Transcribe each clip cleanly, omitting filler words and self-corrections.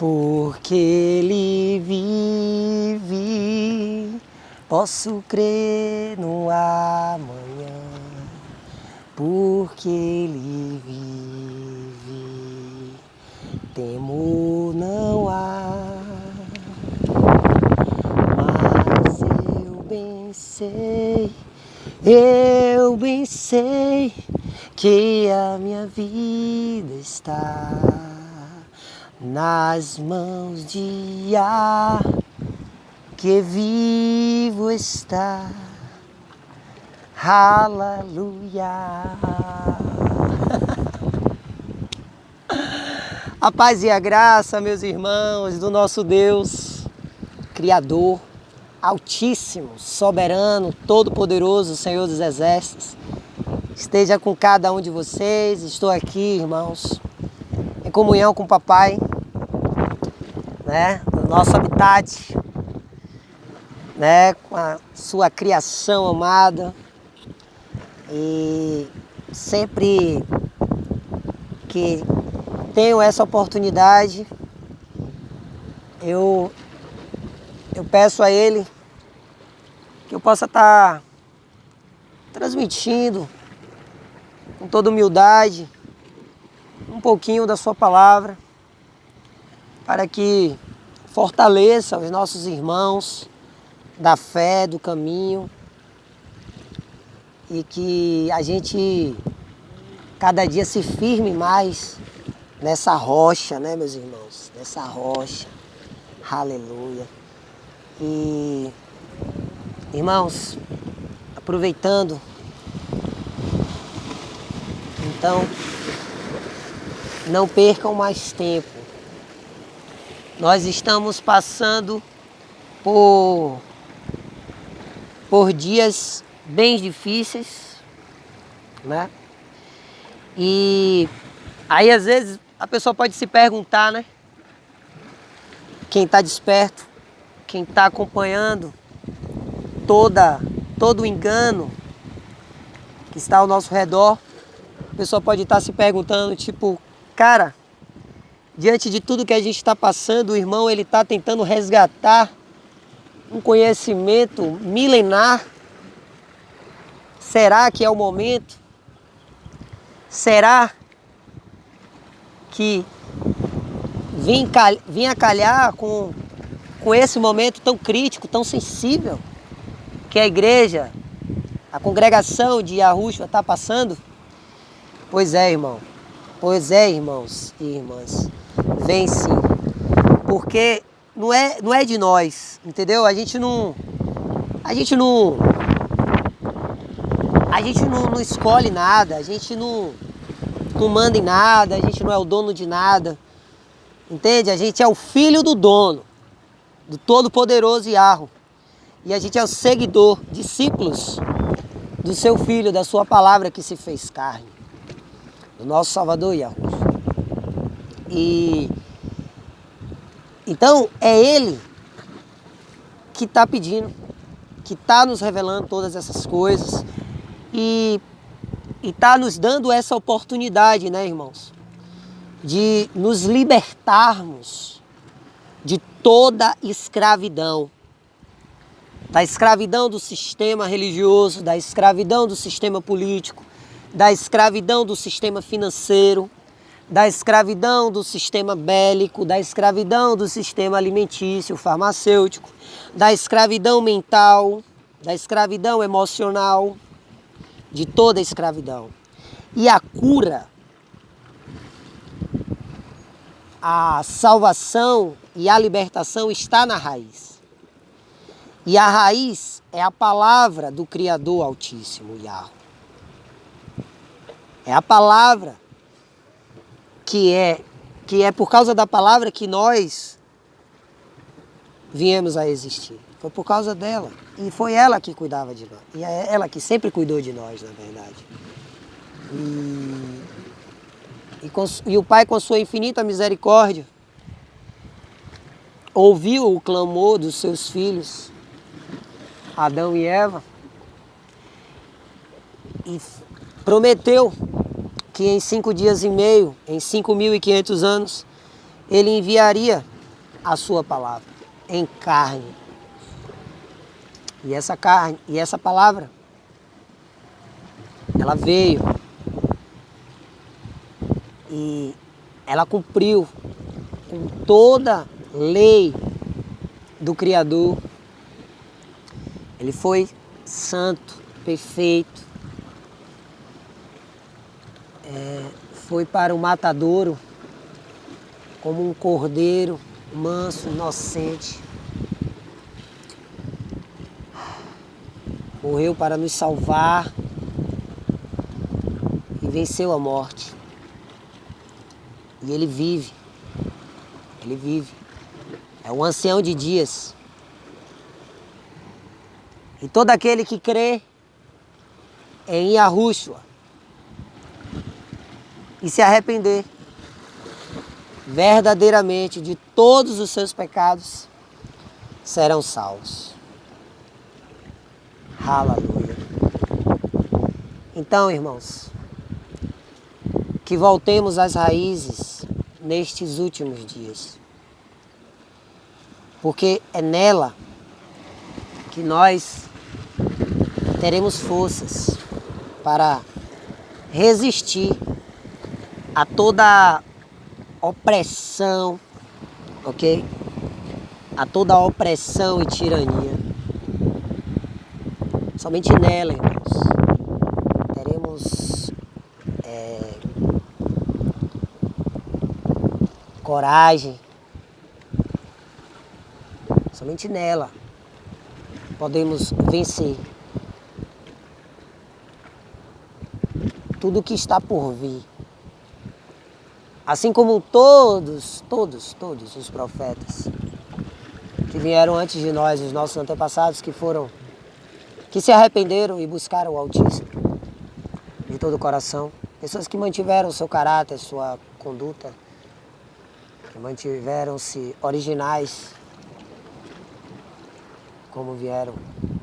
Porque Ele vive, posso crer no amanhã. Porque Ele vive, temor não há. Mas eu bem sei que a minha vida está nas mãos de Yah, que vivo está. Aleluia. A paz e a graça, meus irmãos, do nosso Deus, Criador, Altíssimo, Soberano, Todo-Poderoso, Senhor dos Exércitos, esteja com cada um de vocês. Estou aqui, irmãos, em comunhão com o Papai, no nosso habitat, com a sua criação amada. E sempre que tenho essa oportunidade, eu peço a Ele que eu possa estar transmitindo com toda humildade um pouquinho da sua palavra, para que fortaleça os nossos irmãos da fé, do caminho, e que a gente cada dia se firme mais nessa rocha, meus irmãos? Nessa rocha. Aleluia. E, irmãos, aproveitando, então, não percam mais tempo. Nós estamos passando por dias bem difíceis, E aí, às vezes, a pessoa pode se perguntar, quem está desperto, quem está acompanhando todo o engano que está ao nosso redor, a pessoa pode estar se perguntando, cara, diante de tudo que a gente está passando, o irmão ele está tentando resgatar um conhecimento milenar. Será que é o momento? Será que vim a calhar com esse momento tão crítico, tão sensível, que a igreja, a congregação de Yahushua está passando? Pois é, irmão. Pois é, irmãos e irmãs. Vem sim. Porque não é de nós, entendeu? A gente não escolhe nada, a gente não manda em nada, a gente não é o dono de nada, entende? A gente é o filho do dono, do Todo-Poderoso Yahweh. E a gente é o seguidor, discípulos do seu Filho, da sua palavra que se fez carne, do nosso Salvador Yahweh. E então é Ele que está pedindo, que está nos revelando todas essas coisas e está nos dando essa oportunidade, irmãos, de nos libertarmos de toda escravidão. Da escravidão do sistema religioso, da escravidão do sistema político, da escravidão do sistema financeiro, da escravidão do sistema bélico, da escravidão do sistema alimentício, farmacêutico, da escravidão mental, da escravidão emocional, de toda a escravidão. E a cura, a salvação e a libertação está na raiz. E a raiz é a palavra do Criador Altíssimo, Yahweh. É a palavra que é por causa da palavra que nós viemos a existir. Foi por causa dela. E foi ela que cuidava de nós. E é ela que sempre cuidou de nós, na verdade. E o Pai, com sua infinita misericórdia, ouviu o clamor dos seus filhos, Adão e Eva, e prometeu que em 5 dias e meio, em 5.500 anos, ele enviaria a sua palavra em carne. E essa carne, e essa palavra, ela veio e ela cumpriu com toda lei do Criador. Ele foi santo, perfeito. Foi para o matadouro como um cordeiro manso, inocente. Morreu para nos salvar e venceu a morte. E ele vive. Ele vive. É o ancião de dias. E todo aquele que crê em Yahushua e se arrepender verdadeiramente de todos os seus pecados serão salvos. Aleluia. Então, irmãos, que voltemos às raízes nestes últimos dias. Porque é nela que nós teremos forças para resistir a toda opressão, ok? A toda opressão e tirania. Somente nela, irmãos, teremos coragem. Somente nela podemos vencer tudo que está por vir. Assim como todos os profetas que vieram antes de nós, os nossos antepassados que se arrependeram e buscaram o Altíssimo de todo o coração. Pessoas que mantiveram o seu caráter, sua conduta, que mantiveram-se originais como vieram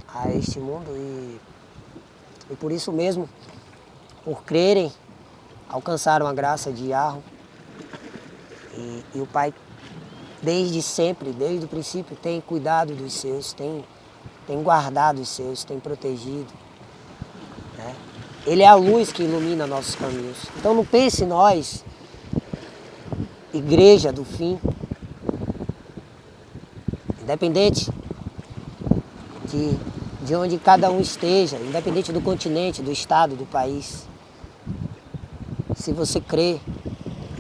a este mundo e por isso mesmo, por crerem, alcançaram a graça de Yahweh. E o Pai, desde sempre, desde o princípio, tem cuidado dos seus, tem guardado os seus, tem protegido. Né? Ele é a luz que ilumina nossos caminhos. Então não pense nós, igreja do fim, independente de onde cada um esteja, independente do continente, do estado, do país. Se você crê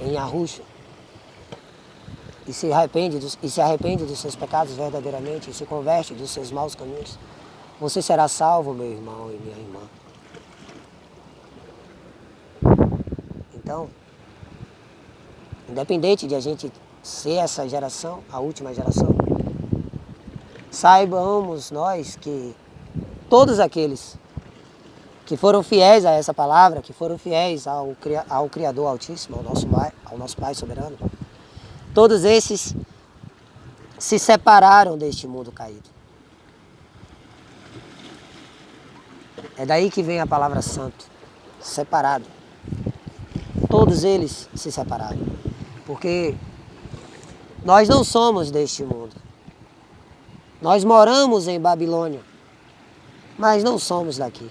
em Yahushua e se arrepende dos seus pecados verdadeiramente e se converte dos seus maus caminhos, você será salvo, meu irmão e minha irmã. Então, independente de a gente ser essa geração, a última geração, saibamos nós que todos aqueles que foram fiéis a essa palavra, que foram fiéis ao Criador Altíssimo, ao nosso Pai soberano, todos esses se separaram deste mundo caído. É daí que vem a palavra santo, separado. Todos eles se separaram, porque nós não somos deste mundo. Nós moramos em Babilônia, mas não somos daqui.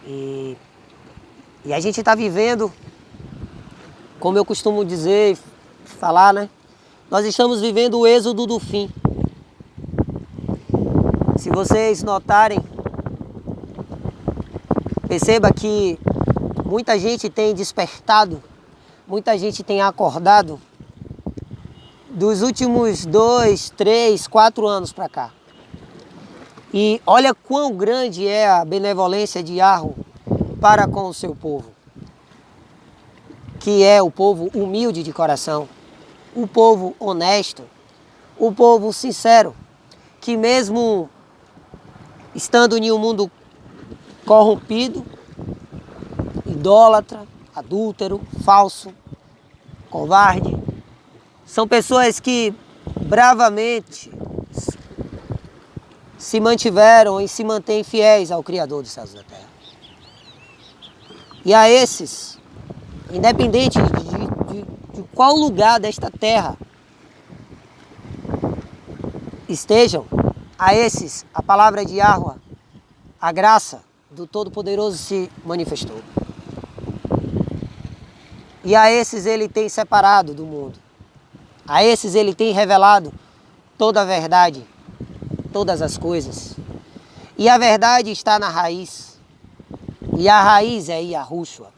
E a gente está vivendo, como eu costumo dizer, falar, né? Nós estamos vivendo o êxodo do fim. Se vocês notarem, perceba que muita gente tem despertado, muita gente tem acordado dos últimos 2, 3, 4 anos para cá. E olha quão grande é a benevolência de Yahweh para com o seu povo, que é o povo humilde de coração, o povo honesto, o povo sincero, que mesmo estando em um mundo corrompido, idólatra, adúltero, falso, covarde, são pessoas que bravamente se mantiveram e se mantêm fiéis ao Criador dos céus e da terra. E a esses, independente de qual lugar desta terra estejam a esses, a palavra de Yahweh, a graça do Todo-Poderoso se manifestou. E a esses ele tem separado do mundo. A esses ele tem revelado toda a verdade, todas as coisas. E a verdade está na raiz. E a raiz é Yahushua.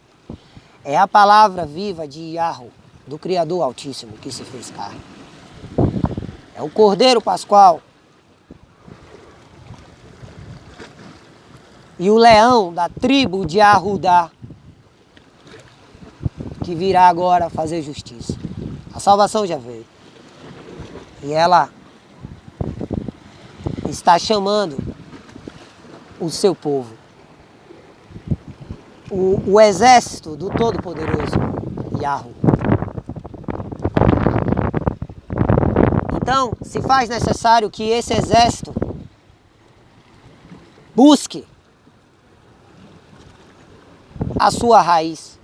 É a palavra viva de Yahweh, do Criador Altíssimo, que se fez carne. É o Cordeiro Pascual. E o leão da tribo de Arrudá, que virá agora fazer justiça. A salvação já veio. E ela está chamando o seu povo. O exército do Todo-Poderoso, Yahweh. Então, se faz necessário que esse exército busque a sua raiz.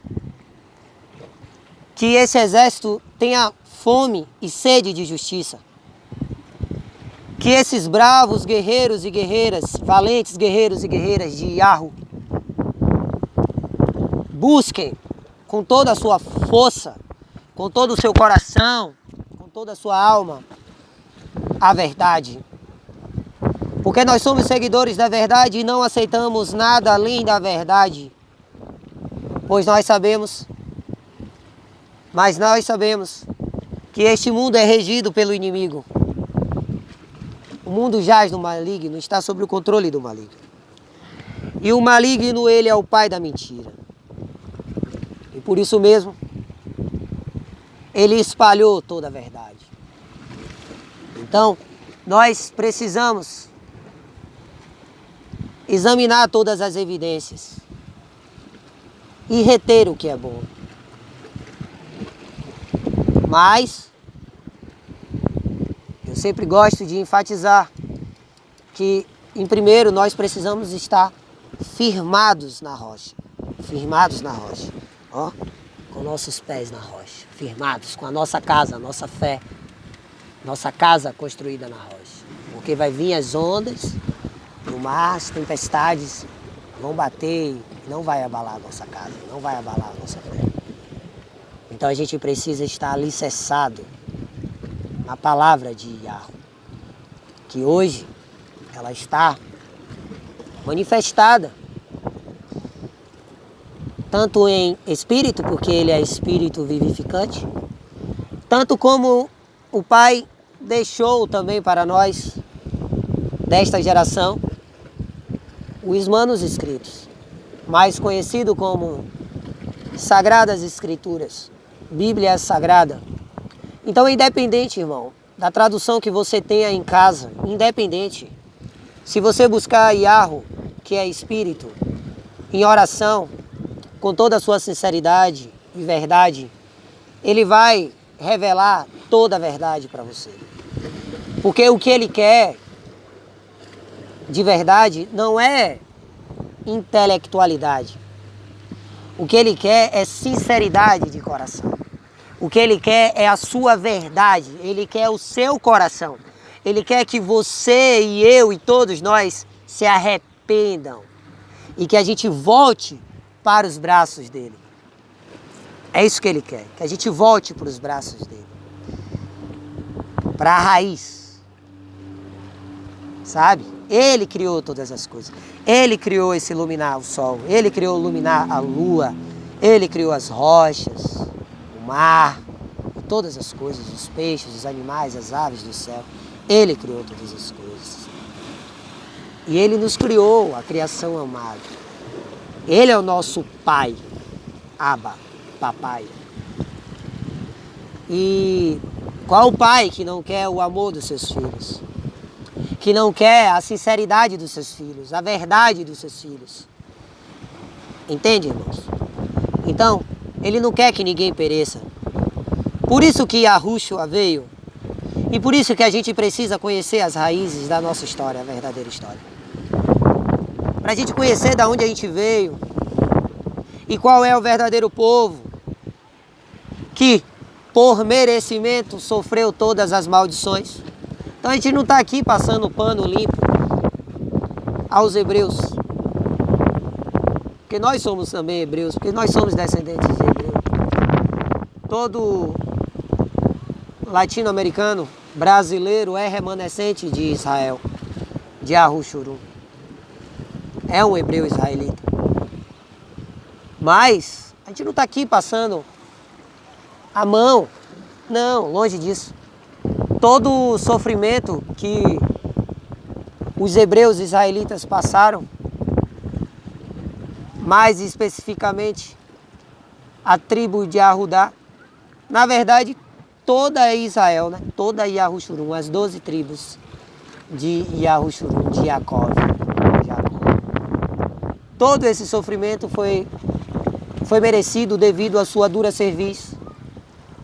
Que esse exército tenha fome e sede de justiça. Que esses bravos guerreiros e guerreiras, valentes guerreiros e guerreiras de Yahweh, busquem com toda a sua força, com todo o seu coração, com toda a sua alma, a verdade. Porque nós somos seguidores da verdade e não aceitamos nada além da verdade. Pois nós sabemos que este mundo é regido pelo inimigo. O mundo jaz no maligno, está sob o controle do maligno. E o maligno, ele é o pai da mentira. E por isso mesmo, ele espalhou toda a verdade. Então, nós precisamos examinar todas as evidências e reter o que é bom. Mas eu sempre gosto de enfatizar que, em primeiro, nós precisamos estar firmados na rocha. Firmados na rocha. Ó, com nossos pés na rocha. Firmados com a nossa casa, a nossa fé. Nossa casa construída na rocha. Porque vai vir as ondas do mar, as tempestades vão bater e não vai abalar a nossa casa, não vai abalar a nossa fé. Então a gente precisa estar alicerçado na palavra de Yahweh, que hoje ela está manifestada tanto em espírito, porque ele é espírito vivificante, tanto como o Pai deixou também para nós, desta geração, os manos escritos, mais conhecido como Sagradas Escrituras, Bíblia Sagrada. Então, independente, irmão, da tradução que você tenha em casa, independente, se você buscar Yahweh, que é Espírito, em oração, com toda a sua sinceridade e verdade, ele vai revelar toda a verdade para você. Porque o que ele quer, de verdade, não é intelectualidade. O que ele quer é sinceridade de coração. O que ele quer é a sua verdade. Ele quer o seu coração. Ele quer que você e eu e todos nós se arrependam. E que a gente volte para os braços dele. É isso que ele quer. Que a gente volte para os braços dele. Para a raiz. Sabe? Ele criou todas as coisas. Ele criou esse iluminar o sol. Ele criou iluminar a lua. Ele criou as rochas, o mar, todas as coisas, os peixes, os animais, as aves do céu. Ele criou todas as coisas. E ele nos criou, a criação amada. Ele é o nosso pai. Abba, papai. E qual pai que não quer o amor dos seus filhos? Que não quer a sinceridade dos seus filhos, a verdade dos seus filhos. Entende, irmãos? Então, ele não quer que ninguém pereça. Por isso que Yahushua veio. E por isso que a gente precisa conhecer as raízes da nossa história, a verdadeira história. Para a gente conhecer de onde a gente veio. E qual é o verdadeiro povo que, por merecimento, sofreu todas as maldições. Então a gente não está aqui passando pano limpo aos hebreus. Porque nós somos também hebreus, porque nós somos descendentes de hebreus. Todo latino-americano, brasileiro é remanescente de Israel, de Ahushuru. É um hebreu israelita. Mas a gente não está aqui passando a mão. Não, longe disso. Todo o sofrimento que os hebreus israelitas passaram, mais especificamente a tribo de Arudá, na verdade toda Israel, né? Toda Yahushurun, as 12 tribos de Yahushurun, de Jacó. Todo esse sofrimento foi merecido devido à sua dura serviço,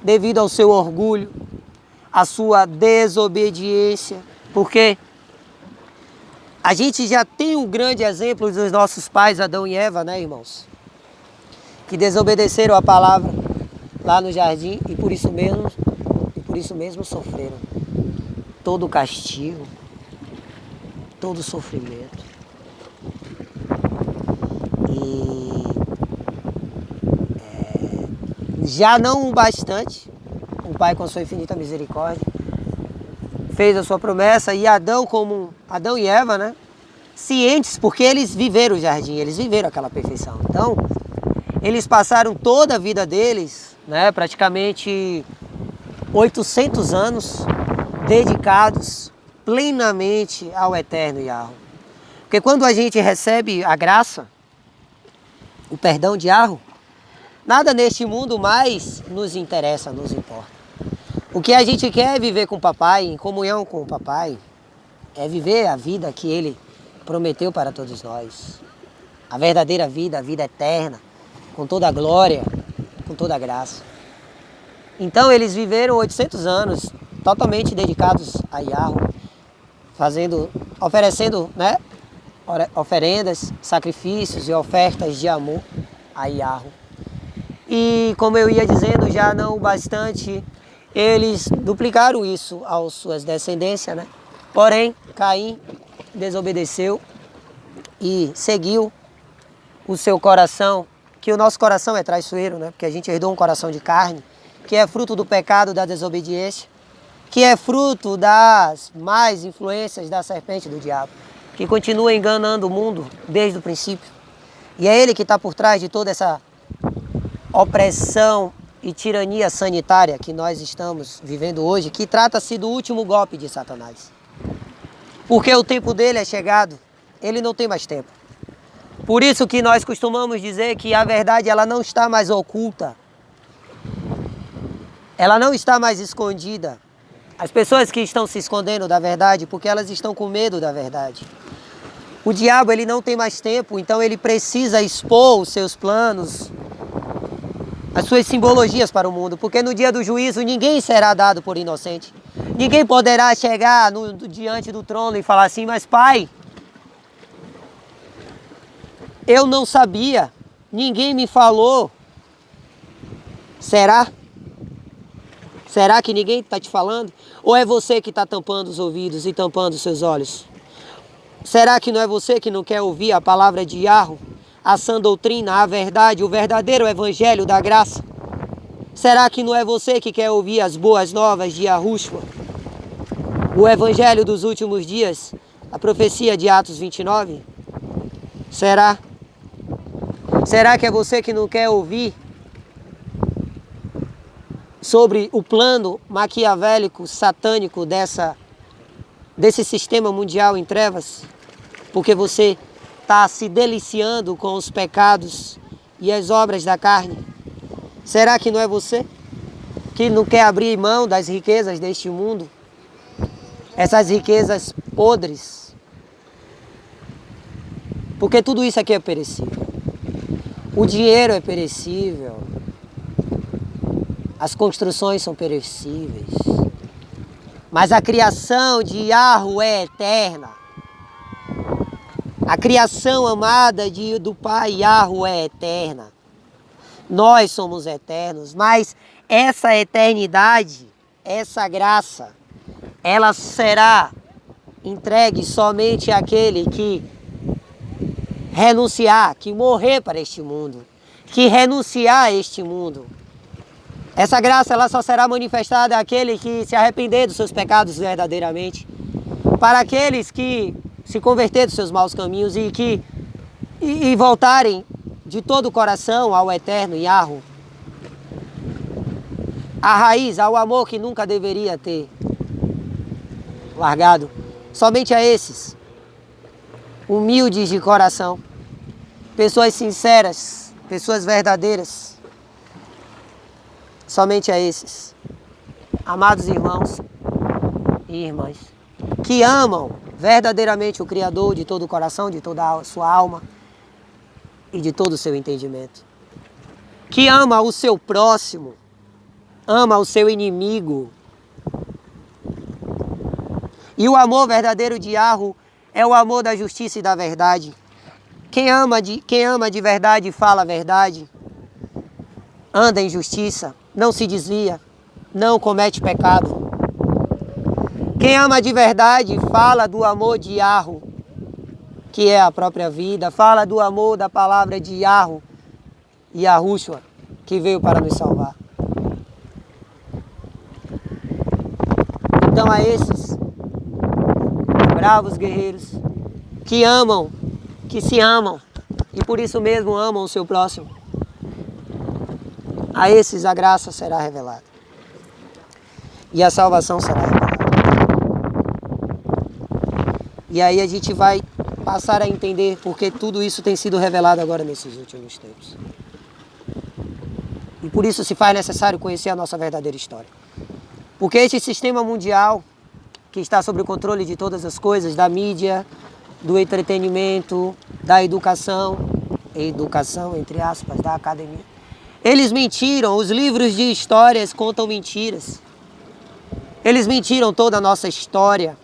devido ao seu orgulho, à sua desobediência, porque a gente já tem um grande exemplo dos nossos pais, Adão e Eva, né, irmãos? Que desobedeceram a palavra lá no jardim e por isso mesmo sofreram todo o castigo, todo o sofrimento. Já não o bastante, o Pai com sua infinita misericórdia fez a sua promessa, e Adão e Eva, né, cientes, porque eles viveram o jardim, eles viveram aquela perfeição. Então, eles passaram toda a vida deles, né, praticamente 800 anos dedicados plenamente ao eterno Yahweh. Porque quando a gente recebe a graça, o perdão de Yahweh, nada neste mundo mais nos interessa, nos importa. O que a gente quer é viver com o papai, em comunhão com o papai, é viver a vida que ele prometeu para todos nós. A verdadeira vida, a vida eterna, com toda a glória, com toda a graça. Então eles viveram 800 anos totalmente dedicados a Yahweh, oferecendo, né, oferendas, sacrifícios e ofertas de amor a Yahweh. E como eu ia dizendo, já não bastante, eles duplicaram isso às suas descendências, né? Porém, Caim desobedeceu e seguiu o seu coração, que o nosso coração é traiçoeiro, né? Porque a gente herdou um coração de carne, que é fruto do pecado, da desobediência, que é fruto das más influências da serpente, do diabo, que continua enganando o mundo desde o princípio. E é ele que está por trás de toda essa opressão e tirania sanitária que nós estamos vivendo hoje, que trata-se do último golpe de Satanás. Porque o tempo dele é chegado, ele não tem mais tempo. Por isso que nós costumamos dizer que a verdade ela não está mais oculta, ela não está mais escondida. As pessoas que estão se escondendo da verdade, porque elas estão com medo da verdade. O diabo ele não tem mais tempo, então ele precisa expor os seus planos, as suas simbologias para o mundo, porque no dia do juízo ninguém será dado por inocente. Ninguém poderá chegar diante do trono e falar assim, mas pai, eu não sabia, ninguém me falou. Será? Será que ninguém está te falando? Ou é você que está tampando os ouvidos e tampando os seus olhos? Será que não é você que não quer ouvir a palavra de Yahweh? A sã doutrina, a verdade, o verdadeiro evangelho da graça? Será que não é você que quer ouvir as boas novas de Yahushua? O evangelho dos últimos dias, a profecia de Atos 29? Será? Será que é você que não quer ouvir sobre o plano maquiavélico, satânico desse sistema mundial em trevas? Porque você está se deliciando com os pecados e as obras da carne? Será que não é você que não quer abrir mão das riquezas deste mundo? Essas riquezas podres? Porque tudo isso aqui é perecível. O dinheiro é perecível. As construções são perecíveis. Mas a criação de Yahweh é eterna. A criação amada do Pai Yahweh é eterna. Nós somos eternos, mas essa eternidade, essa graça, ela será entregue somente àquele que renunciar, que morrer para este mundo, que renunciar a este mundo. Essa graça ela só será manifestada àquele que se arrepender dos seus pecados verdadeiramente, para aqueles que se converter dos seus maus caminhos e voltarem de todo o coração ao eterno Yahweh, a raiz, ao amor que nunca deveria ter largado. Somente a esses, humildes de coração, pessoas sinceras, pessoas verdadeiras, somente a esses, amados irmãos e irmãs, que amam verdadeiramente o Criador de todo o coração, de toda a sua alma e de todo o seu entendimento, que ama o seu próximo, ama o seu inimigo. E o amor verdadeiro de Yahweh é o amor da justiça e da verdade. Quem ama de verdade fala a verdade, anda em justiça, não se desvia, não comete pecado. Quem ama de verdade fala do amor de Yahweh, que é a própria vida, fala do amor da palavra de Yahweh, Yahushua, que veio para nos salvar. Então a esses bravos guerreiros que amam, que se amam e por isso mesmo amam o seu próximo, a esses a graça será revelada e a salvação será revelada. E aí a gente vai passar a entender porque tudo isso tem sido revelado agora nesses últimos tempos. E por isso se faz necessário conhecer a nossa verdadeira história. Porque este sistema mundial, que está sob o controle de todas as coisas, da mídia, do entretenimento, da educação entre aspas, da academia, eles mentiram, os livros de histórias contam mentiras. Eles mentiram toda a nossa história,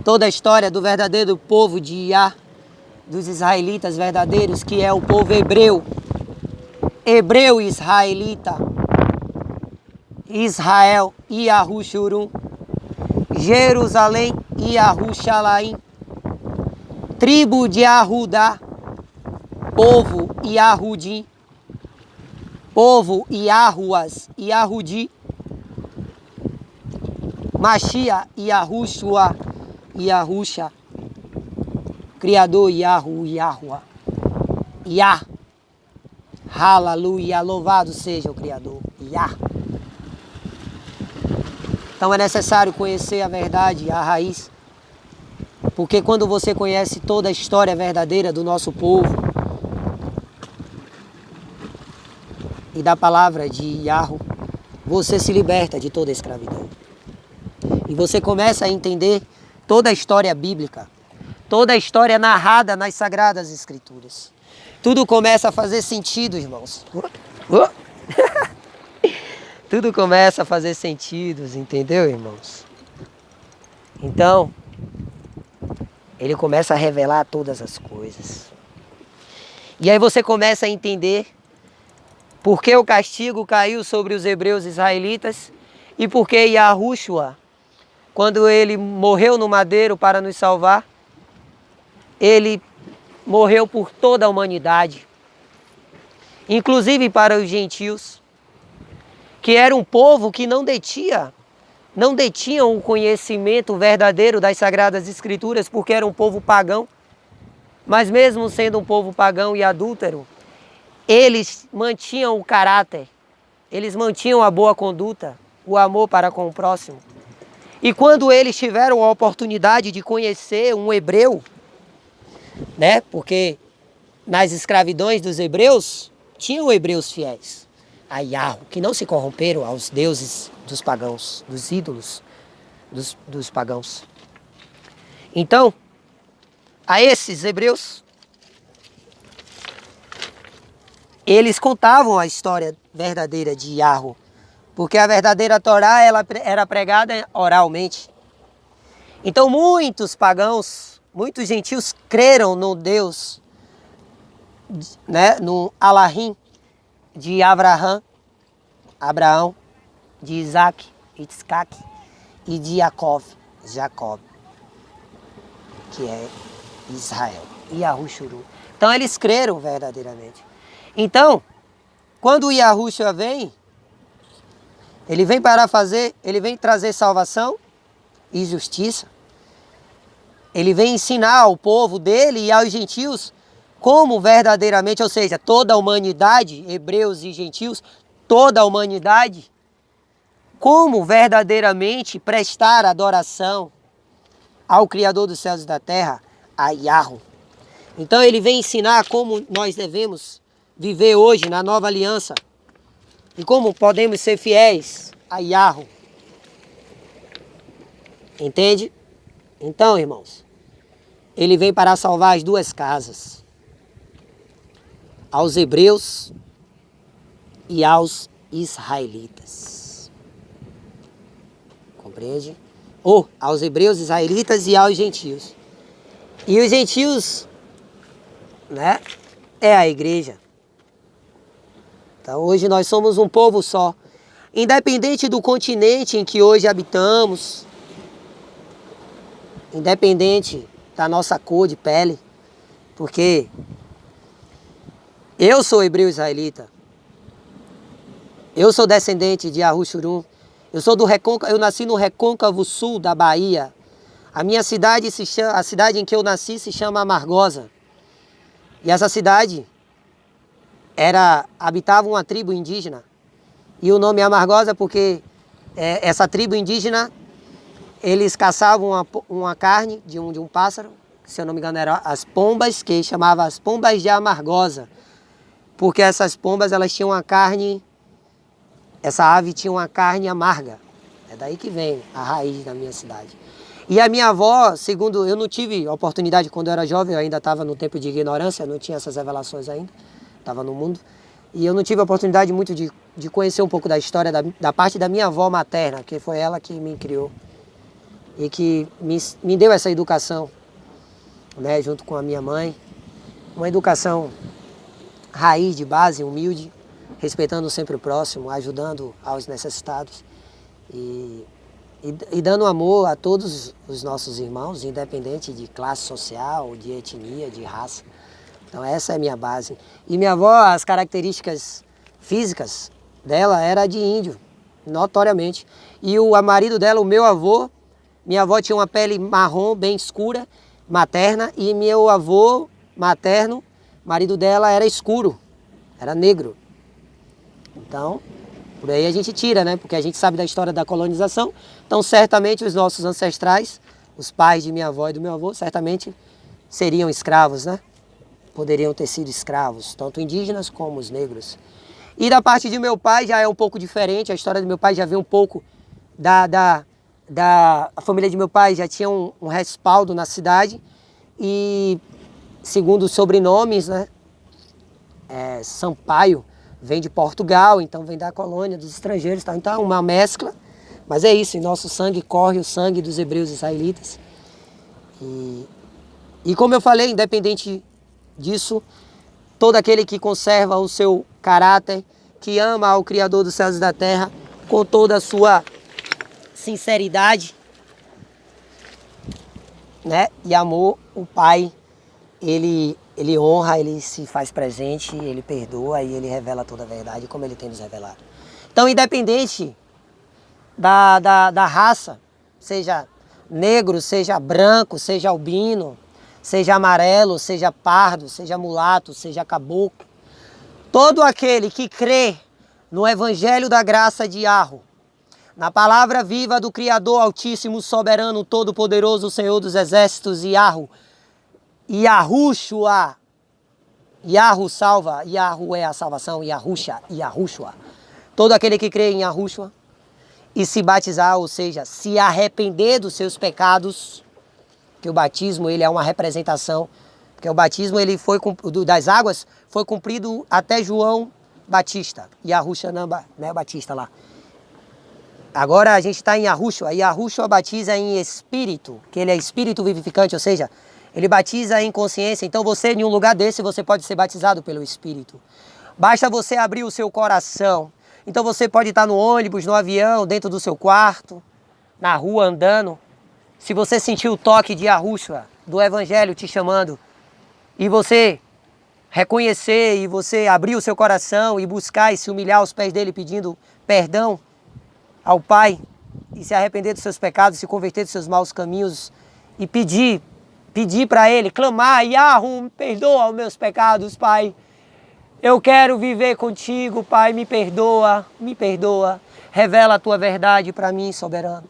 toda a história do verdadeiro povo de Iá, dos israelitas verdadeiros, que é o povo hebreu, hebreu israelita, Israel, Yahushurum, Jerusalém, Yahushalaim, tribo de Yahudá, povo Yahudim, povo Yahuas, Yahudi, Machia, Yahushua, Yahusha, Criador Yahuah, Yah, aleluia, louvado seja o Criador, Yah. Então é necessário conhecer a verdade, a raiz, porque quando você conhece toda a história verdadeira do nosso povo e da palavra de Yahweh, você se liberta de toda a escravidão. E você começa a entender toda a história bíblica, toda a história narrada nas Sagradas Escrituras. Tudo começa a fazer sentido, irmãos. Tudo começa a fazer sentido, entendeu, irmãos? Então, ele começa a revelar todas as coisas. E aí você começa a entender por que o castigo caiu sobre os hebreus israelitas e por que Yahushua, quando ele morreu no madeiro para nos salvar, ele morreu por toda a humanidade, inclusive para os gentios, que era um povo que não detinham o conhecimento verdadeiro das Sagradas Escrituras, porque era um povo pagão. Mas mesmo sendo um povo pagão e adúltero, eles mantinham o caráter, eles mantinham a boa conduta, o amor para com o próximo. E quando eles tiveram a oportunidade de conhecer um hebreu, né? Porque nas escravidões dos hebreus, tinham hebreus fiéis a Yahweh, que não se corromperam aos deuses dos pagãos, dos ídolos dos pagãos. Então, a esses hebreus, eles contavam a história verdadeira de Yahweh, porque a verdadeira Torá ela era pregada oralmente. Então muitos pagãos, muitos gentios creram no Deus, né, no Elohim de Abraão, de Isaac, Itzcaque e de Jacob, que é Israel, Yahushua. Então eles creram verdadeiramente. Então, quando o Yahushua vem, ele vem ele vem trazer salvação e justiça. Ele vem ensinar ao povo dele e aos gentios como verdadeiramente, ou seja, toda a humanidade, hebreus e gentios, toda a humanidade, como verdadeiramente prestar adoração ao Criador dos céus e da terra, a Yahweh. Então ele vem ensinar como nós devemos viver hoje na nova aliança e como podemos ser fiéis a Yahweh. Entende? Então, irmãos, ele vem para salvar as duas casas, aos hebreus e aos israelitas. Compreende? Ou aos hebreus, israelitas e aos gentios. E os gentios, né, é a igreja. Então hoje nós somos um povo só. Independente do continente em que hoje habitamos, independente da nossa cor de pele, porque eu sou hebreu israelita, eu sou descendente de Arushurum, eu nasci no recôncavo sul da Bahia. A minha cidade a cidade em que eu nasci se chama Amargosa. E essa cidade habitava uma tribo indígena. E o nome é Amargosa porque essa tribo indígena, eles caçavam uma carne de um pássaro, se eu não me engano eram as pombas, que chamavam as pombas de Amargosa. Porque essas pombas, elas tinham uma carne, essa ave tinha uma carne amarga. É daí que vem a raiz da minha cidade. E a minha avó, segundo, eu não tive oportunidade quando eu era jovem, eu ainda estava no tempo de ignorância, não tinha essas revelações ainda, estava no mundo. E eu não tive a oportunidade muito de conhecer um pouco da história da parte da minha avó materna, que foi ela que me criou e que me deu essa educação, né, junto com a minha mãe. Uma educação raiz, de base, humilde, respeitando sempre o próximo, ajudando aos necessitados e dando amor a todos os nossos irmãos, independente de classe social, de etnia, de raça. Então essa é a minha base. E minha avó, as características físicas dela era de índio, notoriamente. E o marido dela, o meu avô, minha avó tinha uma pele marrom, bem escura, materna, e meu avô materno, marido dela era escuro, era negro. Então, por aí a gente tira, né? Porque a gente sabe da história da colonização. Então, certamente, os nossos ancestrais, os pais de minha avó e do meu avô, certamente seriam escravos, né? Poderiam ter sido escravos, tanto indígenas como os negros. E da parte de meu pai já é um pouco diferente. A história do meu pai já vem um pouco a família de meu pai já tinha um respaldo na cidade. E, segundo os sobrenomes, né? Sampaio vem de Portugal, então vem da colônia dos estrangeiros, tá? Então é uma mescla, mas é isso, em nosso sangue corre o sangue dos hebreus israelitas. E como eu falei, independente disso, todo aquele que conserva o seu caráter, que ama ao Criador dos céus e da terra, com toda a sua sinceridade, né? E amor, o Pai, ele honra, ele se faz presente, ele perdoa e ele revela toda a verdade, como ele tem nos revelado. Então, independente da raça, seja negro, seja branco, seja albino, seja amarelo, seja pardo, seja mulato, seja caboclo, todo aquele que crê no Evangelho da graça de Yahweh, na palavra viva do Criador Altíssimo, Soberano, Todo-Poderoso, Senhor dos Exércitos, Yahweh, Yahushua, Yahu salva, Yahu é a salvação, Yahushua. Todo aquele que crê em Yahushua e se batizar, ou seja, se arrepender dos seus pecados, que o batismo ele é uma representação, porque o batismo ele das águas foi cumprido até João Batista, Yahushua, né, Batista lá. Agora a gente está em Yahushua, e Yahushua batiza em espírito, que ele é espírito vivificante, ou seja, ele batiza em consciência. Então você, em um lugar desse, você pode ser batizado pelo Espírito. Basta você abrir o seu coração. Então você pode estar no ônibus, no avião, dentro do seu quarto, na rua andando, se você sentir o toque de Yahushua, do Evangelho te chamando, e você reconhecer, e você abrir o seu coração e buscar e se humilhar aos pés dele pedindo perdão ao Pai, e se arrepender dos seus pecados, se converter dos seus maus caminhos e pedir para ele, clamar, Yahu, me perdoa os meus pecados, Pai. Eu quero viver contigo, Pai, me perdoa, revela a tua verdade para mim, soberano.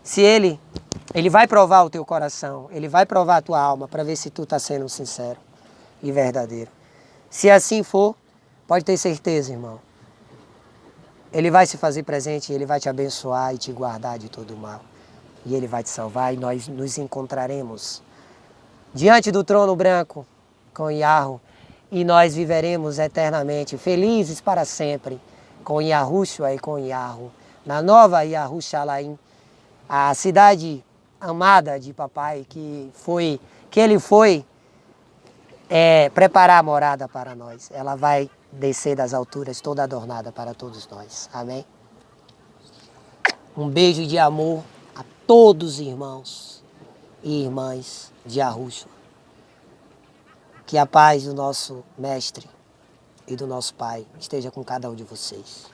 Se ele vai provar o teu coração, ele vai provar a tua alma para ver se tu está sendo sincero e verdadeiro. Se assim for, pode ter certeza, irmão. Ele vai se fazer presente, ele vai te abençoar e te guardar de todo o mal. E ele vai te salvar e nós nos encontraremos diante do trono branco com Yahu. E nós viveremos eternamente, felizes para sempre, com Yahushua e com Yahu. Na nova Yahushalayim, a cidade amada de papai, que ele foi preparar a morada para nós. Ela vai descer das alturas toda adornada para todos nós. Amém? Um beijo de amor a todos os irmãos e irmãs de Yahushua. Que a paz do nosso Mestre e do nosso Pai esteja com cada um de vocês.